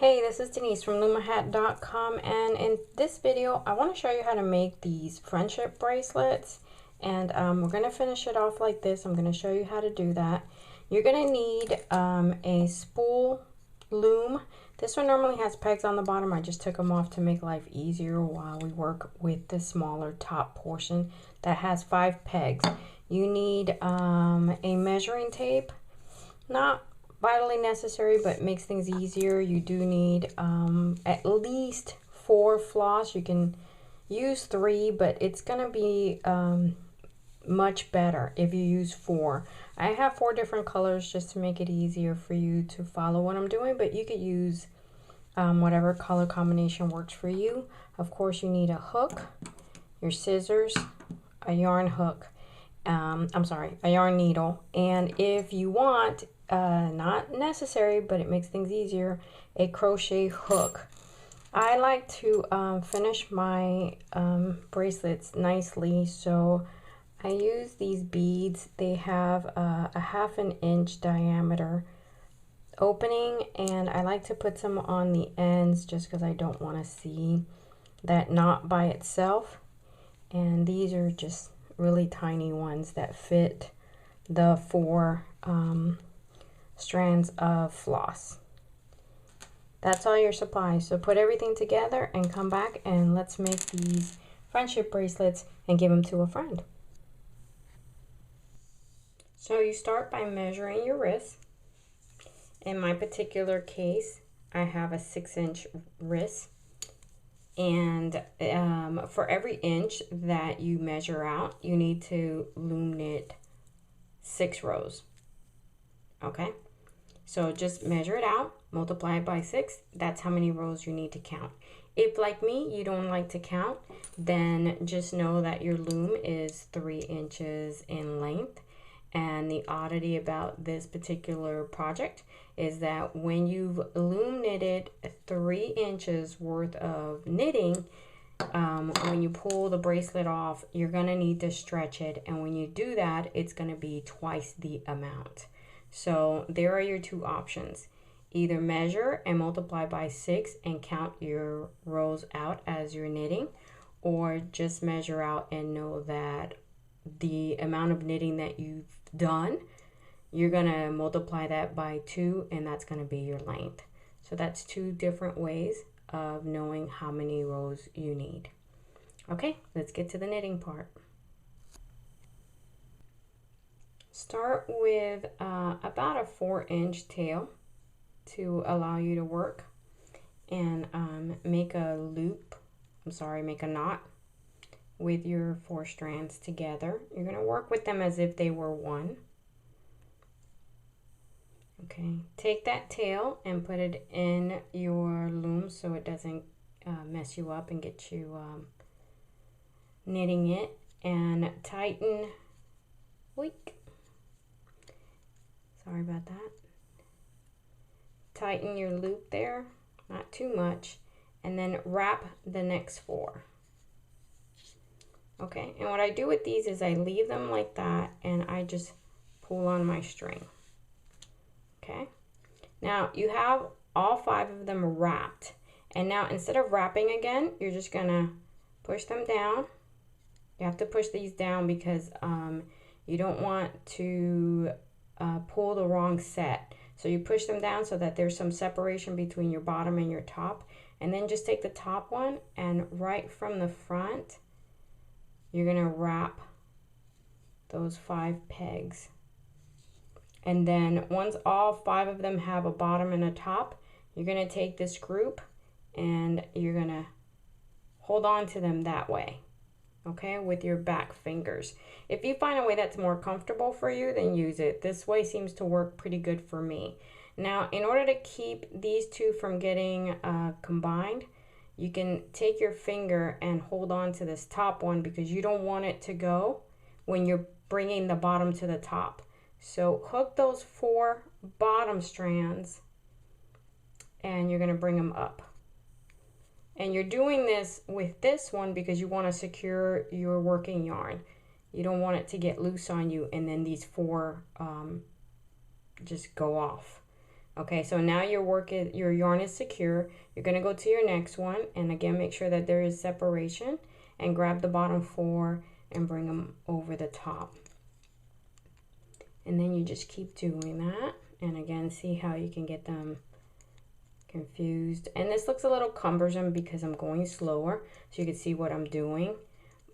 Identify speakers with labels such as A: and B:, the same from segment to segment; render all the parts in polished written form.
A: Hey, this is Denise from LumaHat.com, and in this video I want to show you how to make these friendship bracelets. And we're going to finish it off like this. I'm going to show you how to do that. You're going to need a spool loom. This one normally has pegs on the bottom. I just took them off to make life easier while we work with the smaller top portion that has 5 pegs. You need a measuring tape. Not vitally necessary, but makes things easier. You do need at least 4 floss. You can use 3, but it's gonna be much better if you use 4. I have 4 different colors just to make it easier for you to follow what I'm doing, but you could use whatever color combination works for you. Of course, you need a hook, your scissors, a yarn hook, a yarn needle, and if you want, not necessary, but it makes things easier, a crochet hook. I like to finish my bracelets nicely, so I use these beads. They have a 1/2 inch diameter opening, and I like to put some on the ends just because I don't want to see that knot by itself. And these are just really tiny ones that fit the 4 strands of floss. That's all your supplies. So put everything together and come back and let's make these friendship bracelets and give them to a friend. So you start by measuring your wrist. In my particular case, I have a 6-inch wrist, and for every inch that you measure out, you need to loom knit 6 rows. Okay, so just measure it out, multiply it by 6. That's how many rows you need to count. If, like me, you don't like to count, then just know that your loom is 3 inches in length. And the oddity about this particular project is that when you've loom knitted 3 inches worth of knitting, when you pull the bracelet off, you're going to need to stretch it. And when you do that, it's going to be twice the amount. So there are your 2 options. Either measure and multiply by 6 and count your rows out as you're knitting, or just measure out and know that the amount of knitting that you've done, you're going to multiply that by 2, and that's going to be your length. So that's 2 different ways of knowing how many rows you need. Okay, let's get to the knitting part. Start with about a 4-inch tail to allow you to work, and make a knot with your 4 strands together. You're going to work with them as if they were one. Okay, take that tail and put it in your loom so it doesn't mess you up and get you knitting it, and tighten. Sorry about that. Tighten your loop there, not too much, and then wrap the next 4. Okay, and what I do with these is I leave them like that, and I just pull on my string. Okay, now you have all 5 of them wrapped, and now instead of wrapping again, you're just gonna push them down. You have to push these down because you don't want to pull the wrong set. So you push them down so that there's some separation between your bottom and your top, and then just take the top one, and right from the front, you're going to wrap those 5 pegs. And then once all 5 of them have a bottom and a top, you're going to take this group and you're going to hold on to them that way, okay, with your back fingers. If you find a way that's more comfortable for you, then use it. This way seems to work pretty good for me. Now, in order to keep these 2 from getting combined, you can take your finger and hold on to this top one because you don't want it to go when you're bringing the bottom to the top. So hook those 4 bottom strands and you're going to bring them up. And you're doing this with this one because you want to secure your working yarn. You don't want it to get loose on you and then these 4 just go off. Okay, so now your yarn is secure. You're going to go to your next one, and again make sure that there is separation, and grab the bottom 4 and bring them over the top. And then you just keep doing that, and again see how you can get them confused. And this looks a little cumbersome because I'm going slower, so you can see what I'm doing,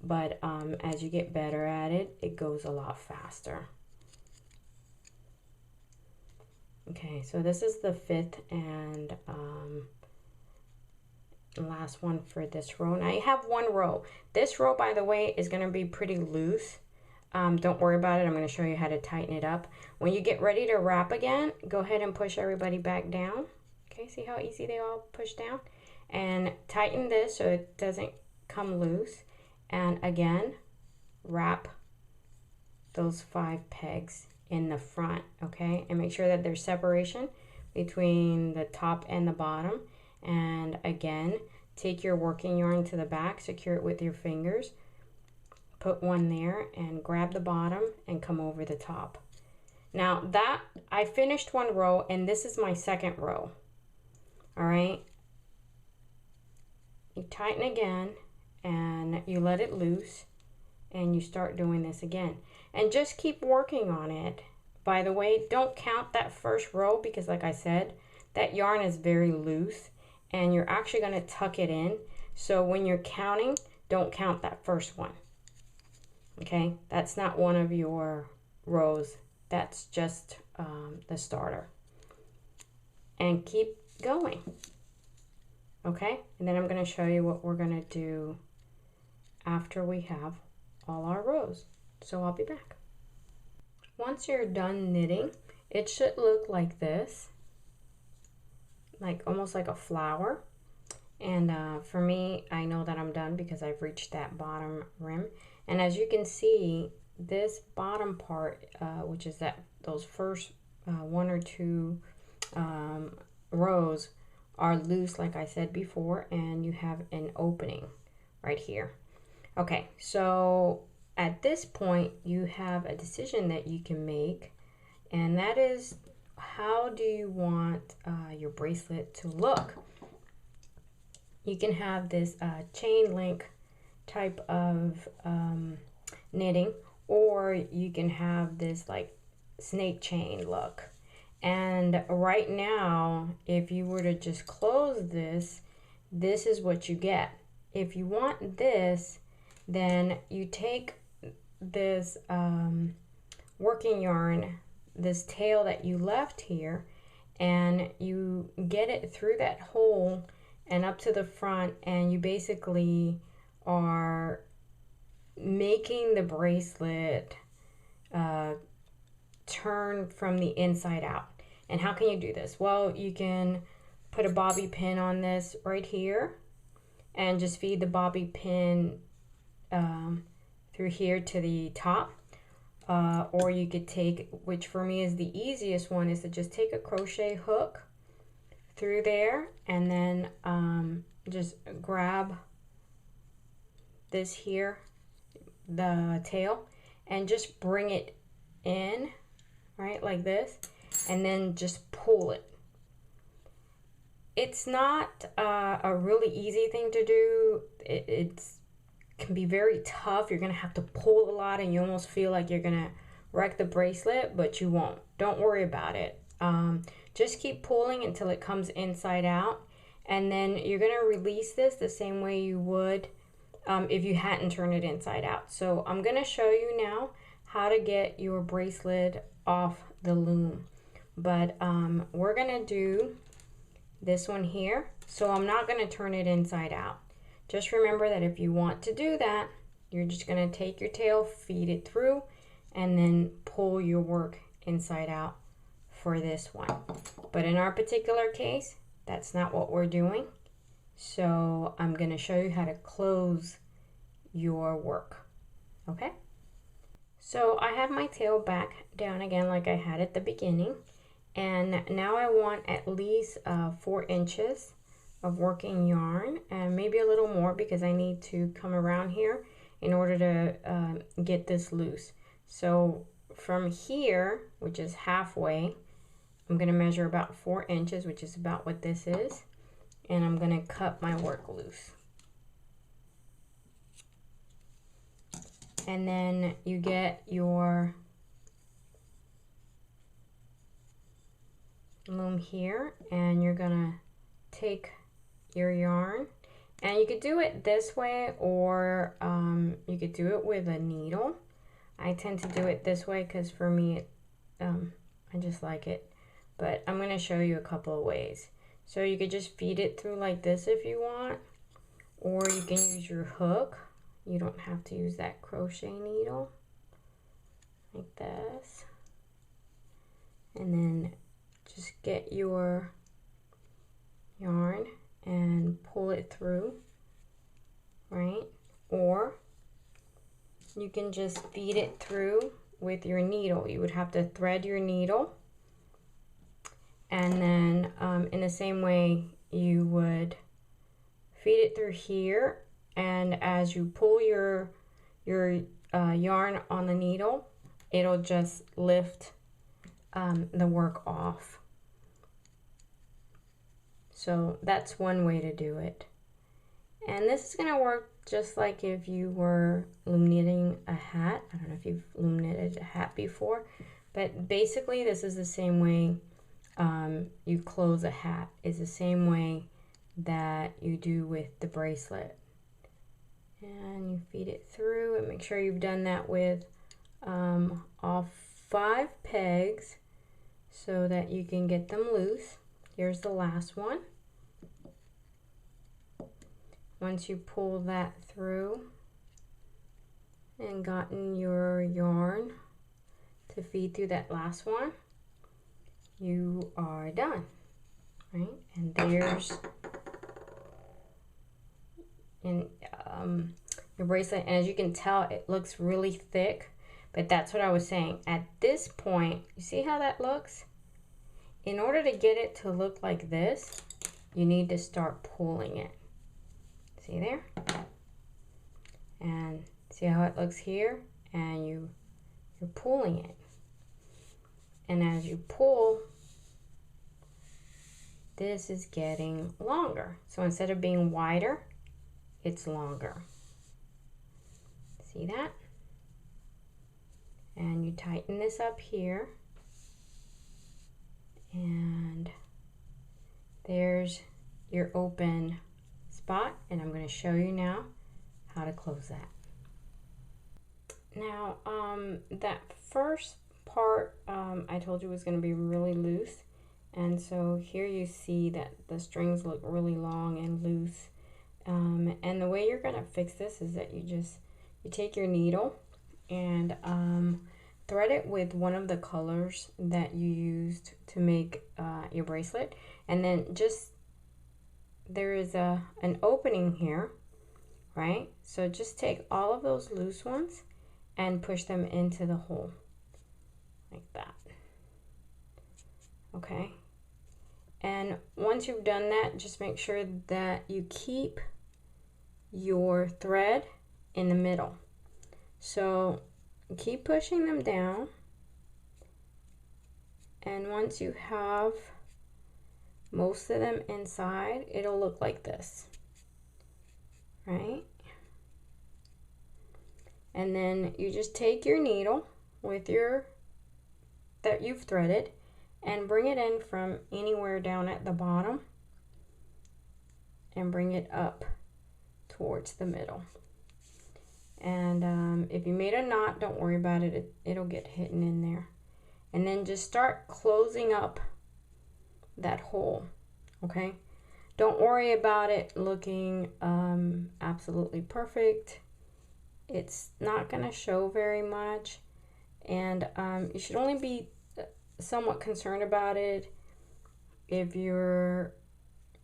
A: but as you get better at it, it goes a lot faster. Okay, so this is the 5th and last one for this row. Now you have 1 row. This row, by the way, is going to be pretty loose. Don't worry about it. I'm going to show you how to tighten it up. When you get ready to wrap again, go ahead and push everybody back down. Okay, see how easy they all push down? And tighten this so it doesn't come loose. And again, wrap those 5 pegs in the front, okay? And make sure that there's separation between the top and the bottom. And again, take your working yarn to the back, secure it with your fingers, put one there, and grab the bottom and come over the top. Now that I finished 1 row, and this is my 2nd row. All right, you tighten again and you let it loose, and you start doing this again, and just keep working on it. By the way, don't count that first row because like I said, that yarn is very loose and you're actually going to tuck it in. So when you're counting, don't count that first one. Okay, that's not one of your rows. That's just the starter. And keep going. Okay, and then I'm going to show you what we're going to do after we have all our rows. So I'll be back. Once you're done knitting, it should look like this, like almost like a flower. And for me, I know that I'm done because I've reached that bottom rim. And as you can see, this bottom part, which is those first 1 or 2 rows are loose, like I said before, and you have an opening right here. Okay, so at this point you have a decision that you can make, and that is, how do you want your bracelet to look? You can have this chain link type of knitting, or you can have this like snake chain look. And right now, if you were to just close this, this is what you get. If you want this, then you take this working yarn, this tail that you left here, and you get it through that hole and up to the front, and you basically are making the bracelet turn from the inside out. And how can you do this? Well, you can put a bobby pin on this right here and just feed the bobby pin through here to the top, or you could take, which for me is the easiest one, is to just take a crochet hook through there and then just grab this here, the tail, and just bring it in, right, like this, and then just pull it. It's not a really easy thing to do. It can be very tough. You're gonna have to pull a lot and you almost feel like you're gonna wreck the bracelet, but you won't. Don't worry about it. Just keep pulling until it comes inside out, and then you're gonna release this the same way you would if you hadn't turned it inside out. So I'm gonna show you now how to get your bracelet off the loom, but we're gonna do this one here, so I'm not gonna turn it inside out. Just remember that if you want to do that, you're just gonna take your tail, feed it through, and then pull your work inside out for this one. But in our particular case, that's not what we're doing. So I'm gonna show you how to close your work, okay? So I have my tail back down again like I had at the beginning, and now I want at least 4 inches of working yarn, and maybe a little more because I need to come around here in order to get this loose. So from here, which is halfway, I'm going to measure about 4 inches, which is about what this is, and I'm going to cut my work loose. And then you get your loom here, and you're going to take your yarn, and you could do it this way, or you could do it with a needle. I tend to do it this way because for me, I just like it. But I'm going to show you a couple of ways. So you could just feed it through like this if you want, or you can use your hook. You don't have to use that crochet needle, like this. And then just get your yarn and pull it through, right? Or you can just feed it through with your needle. You would have to thread your needle, and then in the same way you would feed it through here, and as you pull your yarn on the needle, it'll just lift the work off. So that's one way to do it. And this is going to work just like if you were loom knitting a hat. I don't know if you've loom knitted a hat before, but basically this is the same way you close a hat. It's the same way that you do with the bracelet. And you feed it through, and make sure you've done that with all 5 pegs so that you can get them loose. Here's the last one. Once you pull that through and gotten your yarn to feed through that last one, you are done, right? And there's your bracelet. And as you can tell, it looks really thick, but that's what I was saying. At this point, you see how that looks? In order to get it to look like this, you need to start pulling it. See there? And see how it looks here? And you're pulling it. And as you pull, this is getting longer. So instead of being wider, it's longer. See that? And you tighten this up here. And there's your open spot, and I'm going to show you now how to close that. Now that first part I told you was going to be really loose, and so here you see that the strings look really long and loose, and the way you're going to fix this is that you take your needle and thread it with one of the colors that you used to make your bracelet, and then there is an opening here, right? So just take all of those loose ones and push them into the hole like that. Okay, and once you've done that, just make sure that you keep your thread in the middle. So keep pushing them down, and once you have most of them inside, it'll look like this, right? And then you just take your needle with that you've threaded and bring it in from anywhere down at the bottom and bring it up towards the middle. And if you made a knot, don't worry about it, it'll get hidden in there. And then just start closing up that hole, okay? Don't worry about it looking absolutely perfect. It's not going to show very much, and you should only be somewhat concerned about it if you're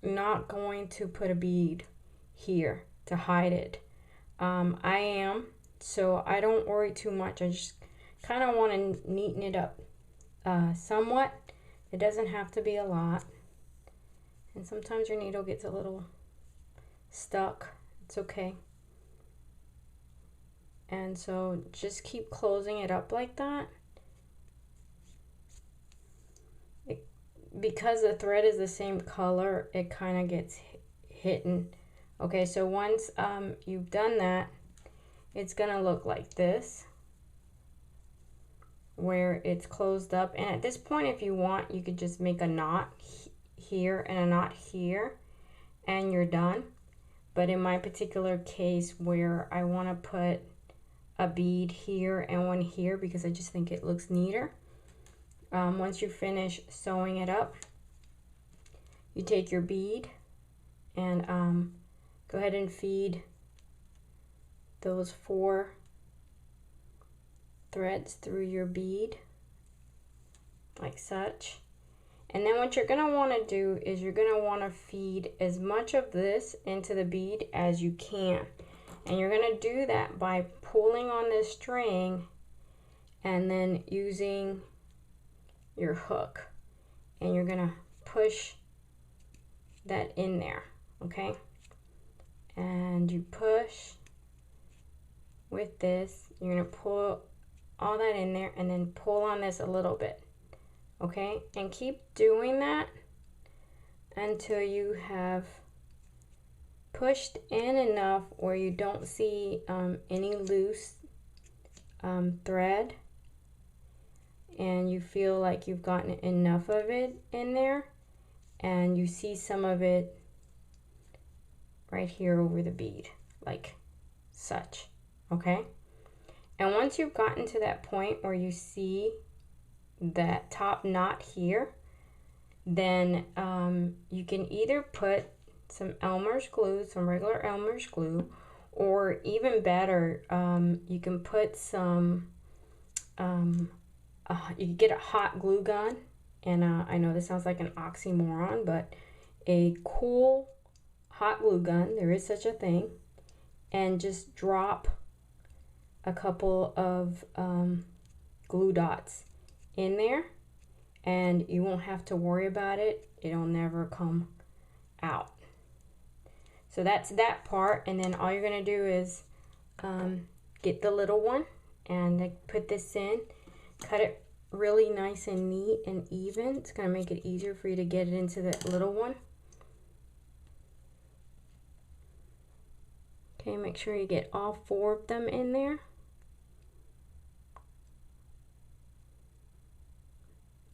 A: not going to put a bead here to hide it. I am, so I don't worry too much. I just kind of want to neaten it up somewhat. It doesn't have to be a lot, and sometimes your needle gets a little stuck. It's okay. And so just keep closing it up like that. because the thread is the same color, it kind of gets hidden. Okay, so once you've done that, it's gonna look like this, where it's closed up. And at this point, if you want, you could just make a knot here and a knot here, and you're done. But in my particular case, where I want to put a bead here and one here because I just think it looks neater, once you finish sewing it up, you take your bead and go ahead and feed those 4 threads through your bead like such. And then what you're going to want to do is you're going to want to feed as much of this into the bead as you can. And you're going to do that by pulling on this string and then using your hook. And you're going to push that in there, okay? And you push with this. You're going to pull all that in there and then pull on this a little bit. Okay, and keep doing that until you have pushed in enough where you don't see any loose thread, and you feel like you've gotten enough of it in there, and you see some of it right here over the bead like such. Okay, and once you've gotten to that point where you see that top knot here, then you can either put some Elmer's glue, some regular Elmer's glue, or even better, you can put some, you can get a hot glue gun, and I know this sounds like an oxymoron, but a cool hot glue gun, there is such a thing, and just drop a couple of glue dots in there, and you won't have to worry about it. It'll never come out. So that's that part. And then all you're gonna do is get the little one and put this in, cut it really nice and neat and even. It's gonna make it easier for you to get it into the little one. Okay, make sure you get all 4 of them in there.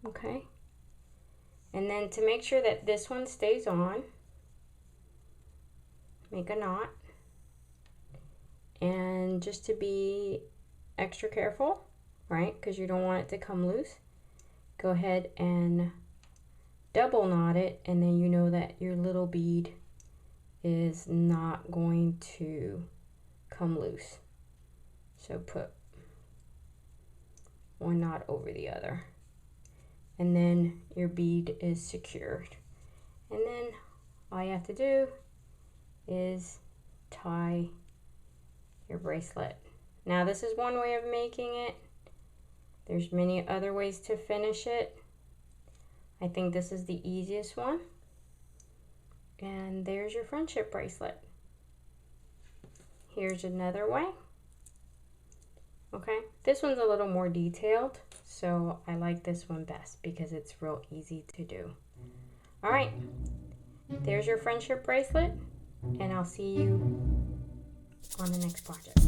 A: Okay, and then to make sure that this one stays on, make a knot, and just to be extra careful, right, because you don't want it to come loose, go ahead and double knot it, and then you know that your little bead is not going to come loose. So put one knot over the other, and then your bead is secured. And then all you have to do is tie your bracelet. Now this is one way of making it. There's many other ways to finish it. I think this is the easiest one. And there's your friendship bracelet. Here's another way. Okay, this one's a little more detailed, so I like this one best because it's real easy to do. All right, there's your friendship bracelet, and I'll see you on the next project.